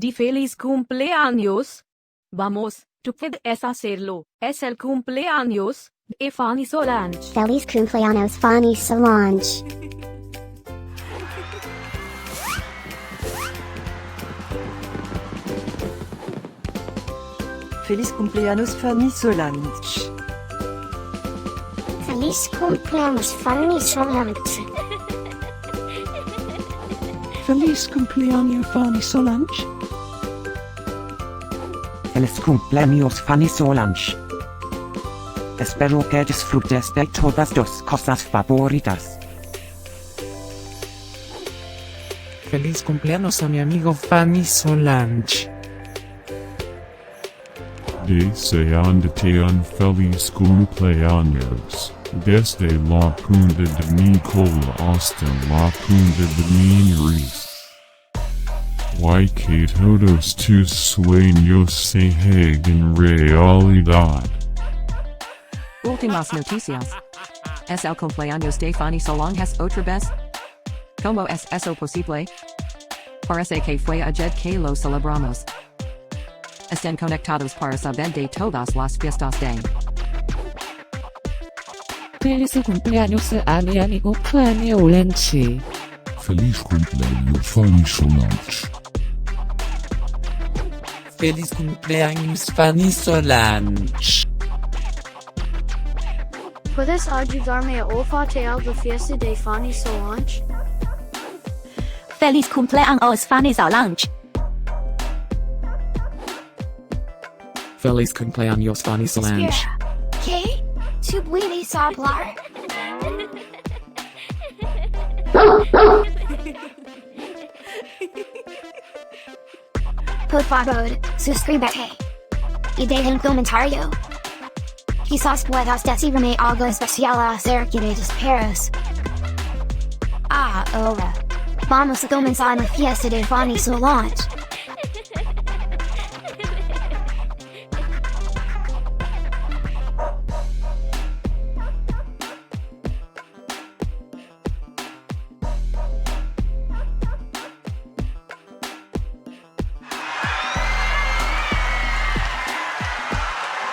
di feliz cumpleaños. Vamos, tú puedes hacerlo. Es el cumpleaños de Fany Solange. Feliz Cumpleaños Fany Solange. Feliz Cumpleaños Fany Solange. Feliz Cumpleaños Fany Solange. Feliz Cumpleaños Fany Solange. Feliz Cumpleaños Fany Solange. Espero que disfrutes de todas tus cosas favoritas. Feliz cumpleaños a mi amigo Fany Solange. Deseándote un feliz cumpleaños, desde la punta de mi cola hasta la punta de mi nariz. Que todos tus sueños se hagan realidad. Últimas noticias. Es el cumpleaños de Fany Solange otra vez. ¿Cómo es eso posible? Parece que fue ayer que lo celebramos. Estén conectados para saber de todas las fiestas de. Feliz cumpleaños a mi amigo Fany Solange. Feliz cumpleaños Fany Solange. Feliz cumpleaños Fany Solange. ¿Puedes ayudarme a olfatear la fiesta de Fany Solange? Feliz cumpleaños Fany Solange. Feliz cumpleaños Fany Solange. ¿Qué? ¿Tú puedes hablar? Por favor, suscríbete. Y deja un comentario. Quizás puedas decirme algo especial acerca de tus perros. Ahora, vamos a comenzar la fiesta de Fany Solange.